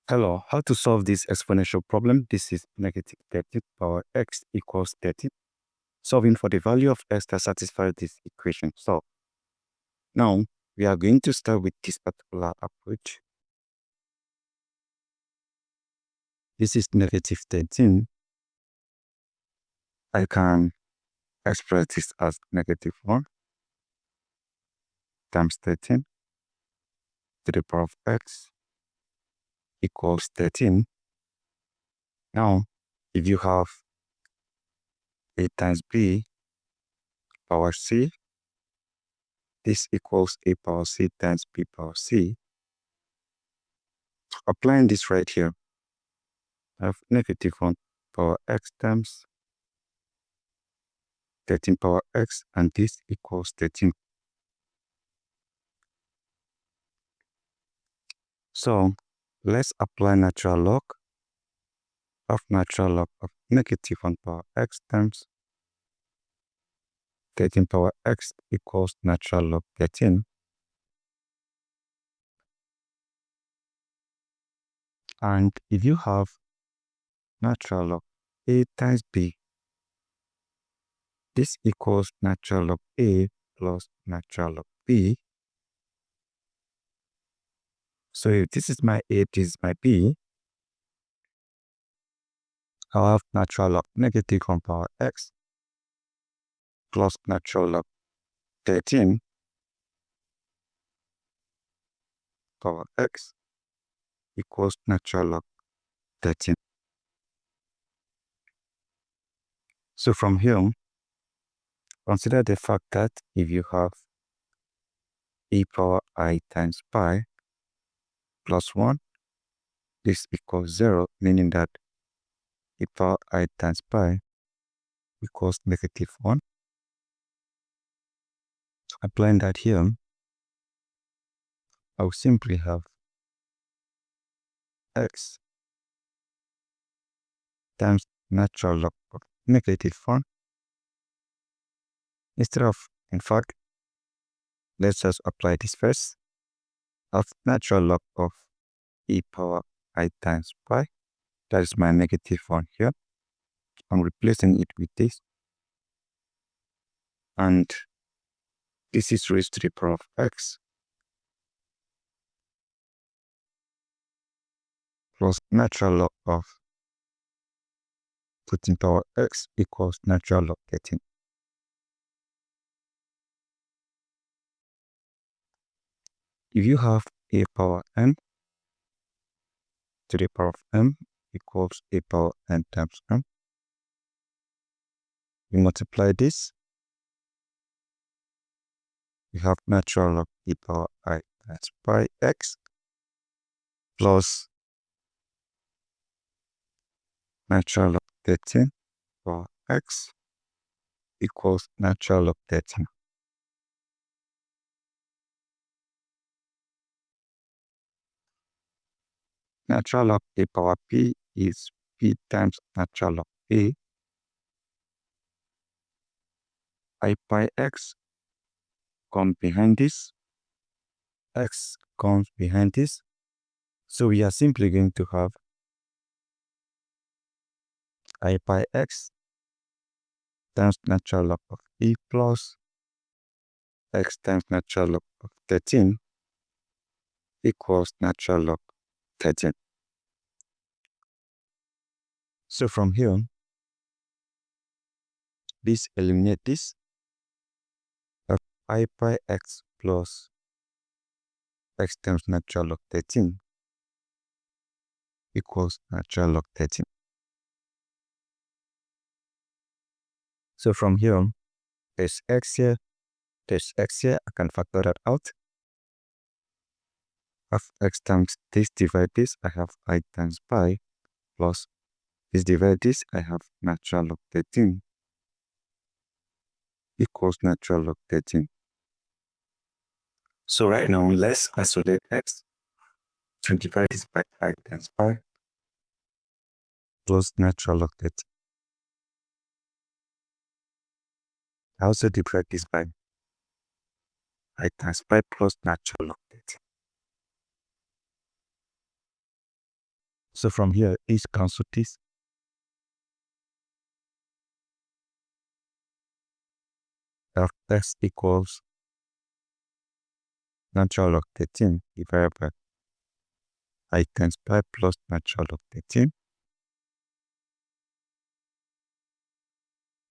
Hello, how to solve this exponential problem? This is negative 13 power x equals 13. Solving for the value of x that satisfies this equation. So now we are going to start with this particular approach. This is negative 13. I can express this as negative 1 times 13 to the power of x equals 13. Now, if you have a times b power c, this equals a power c times b power c. Applying this right here, I have negative 1 power x times 13 power x, and this equals 13. So let's apply natural log of negative 1 power x times 13 power x equals natural log 13. And if you have natural log a times b, this equals natural log a plus natural log b. So if this is my a, this is my b, I'll have natural log negative 1 power x plus natural log 13 power x equals natural log 13. So from here, consider the fact that if you have e power I times pi plus 1, this equals 0, meaning that e power I times pi equals negative 1. Applying that here, I will simply have x times natural log of negative 1. In fact, let's just apply this first, of natural log of e power I times pi. That is my negative 1 here. I'm replacing it with this. And this is raised to the power of x plus natural log of 13 power x equals natural log 13. If you have a power n to the power of m equals a power n times m, we multiply this, we have natural log e power I times pi x plus natural log 13 power x equals natural log 13. Natural log a power p is p times natural log a. I pi x comes behind this, x comes behind this. So we are simply going to have I pi x times natural log of e plus x times natural log of 13 equals natural log 13. So from here, this eliminate this. I pi x plus x times natural log 13 equals natural log 13. So from here, there's x here, I can factor that out. Of x times this divide this, I have I times pi plus this divide this, I have natural log 13 equals natural log 13. So right now, let's isolate x to divide this by I times pi plus natural log 13. I also divide this by I times pi plus natural log 13. So from here, is cancel this. X equals natural log 13 divided by I times pi plus natural log 13.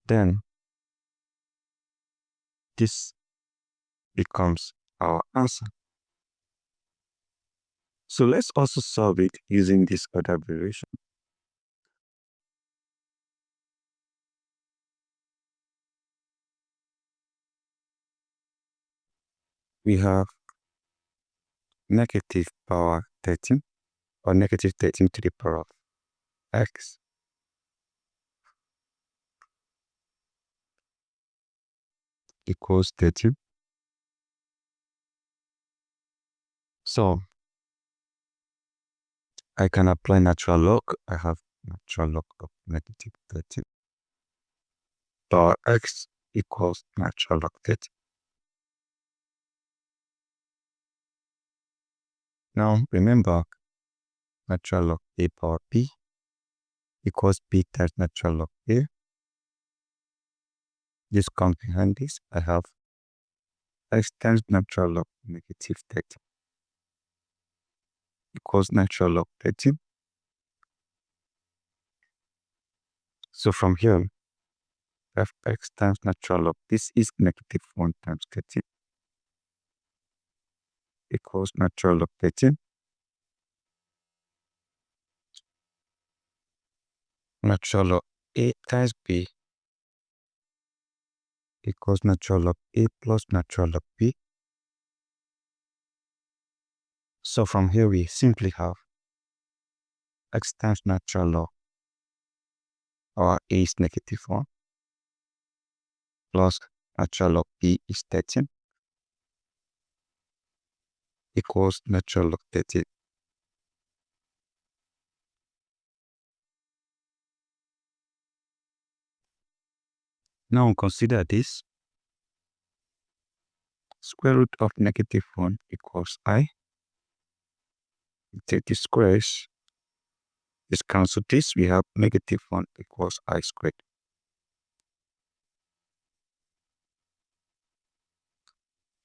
Then this becomes our answer. So let's also solve it using this other variation. We have negative power 13 or negative 13 to the power of x equals 13. So I can apply natural log. I have natural log of negative 13 power x equals natural log 13. Now remember, natural log a power b equals b times natural log a. This comes behind this. I have x times natural log negative 13 equals natural log 13. So from here, I have x times natural log. This is negative 1 times 13 equals natural log 13. Natural log a times b equals natural log a plus natural log b. So from here we simply have x times natural log, our a is negative 1, plus natural log b is 13 equals natural log 13. Now consider this. Square root of negative 1 equals I. We take the squares. Let's cancel this. We have negative 1 equals I squared.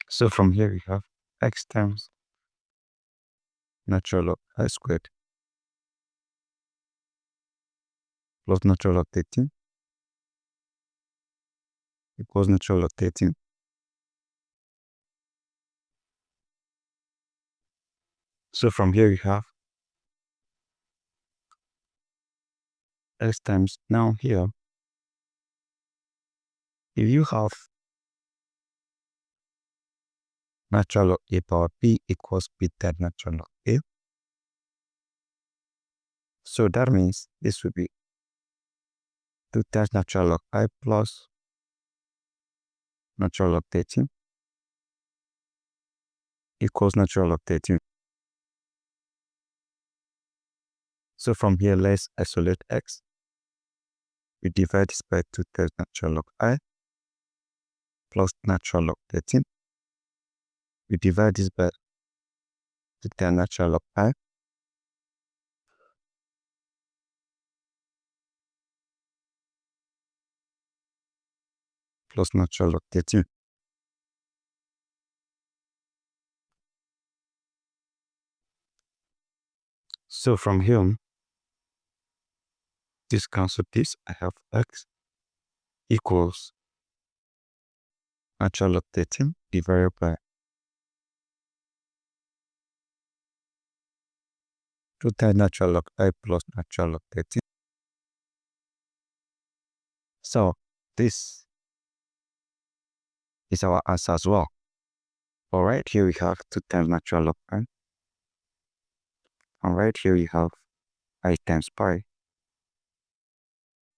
So from here we have x times natural log I squared plus natural log 13 equals natural log 13. So from here we have x times, now here, if you have natural log a power b equals b times natural log a, so that means this would be 2 times natural log I plus natural log 13 equals natural log 13. So from here, let's isolate x. We divide this by 2 times natural log I plus natural log 13. We divide this by 2 times natural log I plus natural log 13. So from here, this cancel this. I have x equals natural log 13 divided by 2 times natural log I plus natural log 13. So this is our answer as well. All right, here we have 2 times natural log I. And right here you have I times pi.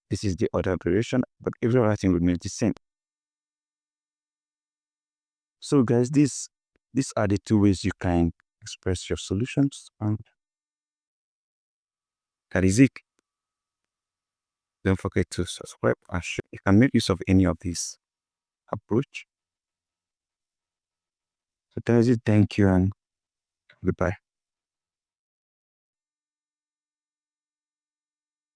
This is the other variation, but everything remains the same. So guys, these are the two ways you can express your solutions, and that is it. Don't forget to subscribe and share. You can make use of any of these approach. So that is it. Thank you and goodbye.